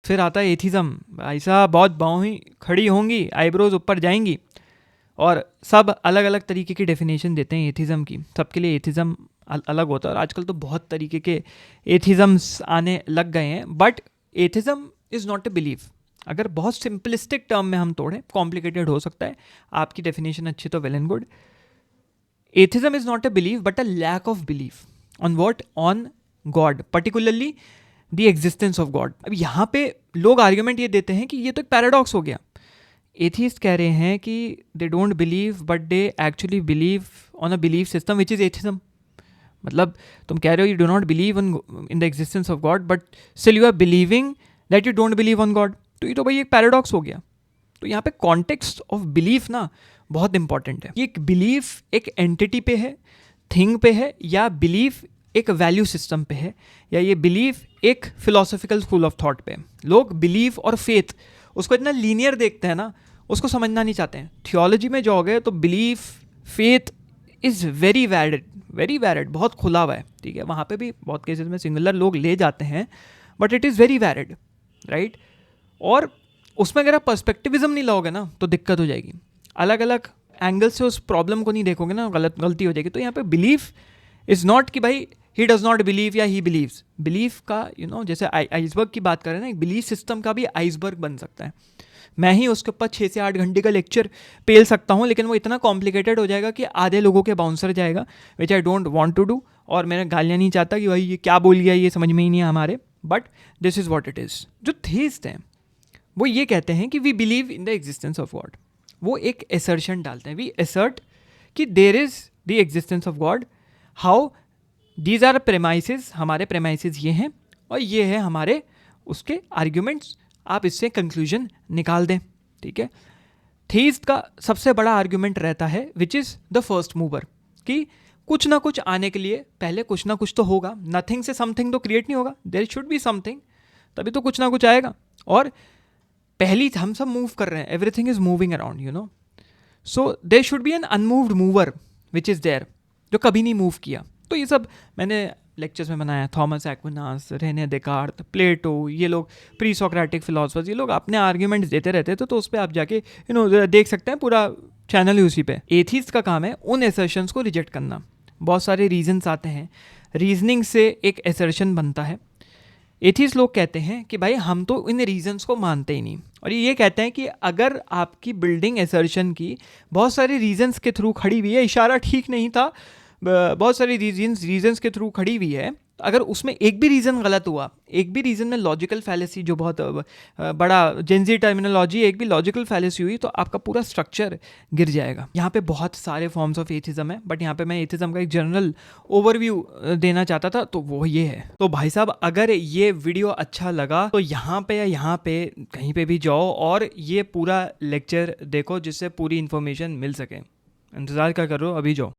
फिर आता है एथिज्म। भाई साहब बहुत बाहें खड़ी होंगी, आईब्रोज ऊपर जाएंगी, और सब अलग अलग तरीके की डेफिनेशन देते हैं एथिज्म की। सबके लिए एथिज्म अलग होता है, और आजकल तो बहुत तरीके के एथिज्म्स आने लग गए हैं। But atheism is not a belief. अगर बहुत सिंपलिस्टिक टर्म में हम तोड़ें, कॉम्प्लिकेटेड हो सकता है, आपकी डेफिनेशन अच्छी तो well and good. Atheism is not a belief but a lack of belief on what, on God, particularly the existence of God. अब यहाँ पे लोग आर्ग्यूमेंट ये देते हैं कि ये तो एक पैराडॉक्स हो गया। एथिस्ट कह रहे हैं कि they don't believe but they actually believe on a belief system which is atheism. मतलब तुम कह रहे हो you do not believe in the existence of God but still you are believing that you don't believe on God. तो ये तो भाई एक पैराडॉक्स हो गया। तो यहाँ पे कॉन्टेक्स्ट ऑफ बिलीफ ना बहुत इंपॉर्टेंट है। ये बिलीफ एक एंटिटी पे है, थिंग पे है, या बिलीफ एक वैल्यू सिस्टम पे है, या ये बिलीफ एक फिलोसॉफिकल स्कूल ऑफ थॉट पे है। लोग बिलीफ और फेथ उसको इतना लीनियर देखते हैं ना, उसको समझना नहीं चाहते हैं। थियोलॉजी में जाओगे तो belief, faith is very valid, very valid, बहुत खुला हुआ है, ठीक है। वहाँ पे भी बहुत केसेस में सिंगुलर लोग ले जाते हैं, but it is very valid, right. और उसमें अगर आप पर्सपेक्टिविज्म नहीं लाओगे ना तो दिक्कत हो जाएगी। अलग अलग एंगल से उस प्रॉब्लम को नहीं देखोगे ना, गलती हो जाएगी। तो यहाँ पे बिलीफ इज़ नॉट कि भाई ही डज़ नॉट बिलीव या ही बिलीव्स। बिलीफ का जैसे आइसबर्ग की बात करें ना, एक बिलीफ सिस्टम का भी आइसबर्ग बन सकता है। मैं ही उसके ऊपर 6 से 8 घंटे का लेक्चर पेल सकता हूँ, लेकिन वो इतना कॉम्प्लिकेटेड हो जाएगा कि आधे लोगों के बाउंसर जाएगा, which I don't want to do. और मैंने गालियाँ नहीं चाहता कि भाई ये क्या बोल गया, ये समझ में ही नहीं है हमारे, but this is what it is. जो थीस्ट हैं वो ये कहते हैं कि we believe in the existence of God. वो एक एसर्शन डालते हैं, वी एसर्ट कि there is the existence of God. How these are premises, हमारे प्रेमाइसेस ये हैं, और ये है हमारे उसके आर्ग्यूमेंट्स। आप इससे कंक्लूजन निकाल दें, ठीक है। थीस्ट का सबसे बड़ा आर्ग्यूमेंट रहता है which is the first mover, कि कुछ ना कुछ आने के लिए पहले कुछ ना कुछ तो होगा। नथिंग से समथिंग तो क्रिएट नहीं होगा, देयर शुड बी समथिंग, तभी तो कुछ ना कुछ आएगा। और पहली हम सब मूव कर रहे हैं, everything is moving around, so there should be an unmoved mover which is there, जो कभी नहीं मूव किया। तो ये सब मैंने लेक्चर्स में बनाया। थॉमस एक्विनास, रेने देकार्त, प्लेटो, ये लोग प्री सोक्रेटिक फिलोसफर्स, ये लोग अपने आर्ग्यूमेंट्स देते रहते थे। तो उस पर आप जाके देख सकते हैं, पूरा चैनल ही उसी पे। एथिस्ट का काम है उन एसर्शंस को रिजेक्ट करना। बहुत सारे रीजंस आते हैं, रीजनिंग से एक एसर्शन बनता है। एथिस्ट लोग कहते हैं कि भाई हम तो इन रीजंस को मानते ही नहीं, और ये कहते हैं कि अगर आपकी बिल्डिंग एसर्शन की बहुत सारे रीजंस के थ्रू खड़ी हुई है, इशारा ठीक नहीं था, बहुत सारी रीजंस के थ्रू खड़ी हुई है, अगर उसमें एक भी रीज़न गलत हुआ, एक भी रीज़न में लॉजिकल फैलेसी, जो बहुत बड़ा जेंजी टर्मिनोलॉजी, एक भी लॉजिकल फैलेसी हुई, तो आपका पूरा स्ट्रक्चर गिर जाएगा। यहाँ पे बहुत सारे फॉर्म्स ऑफ एथिज्म है, बट यहाँ पे मैं एथिज्म का एक जनरल ओवरव्यू देना चाहता था, तो वो ये है। तो भाई साहब अगर ये वीडियो अच्छा लगा तो यहाँ पे या यहाँ पे कहीं पे भी जाओ और ये पूरा लेक्चर देखो, जिससे पूरी इन्फॉर्मेशन मिल सके। इंतज़ार क्या कर रहे हो, अभी जाओ।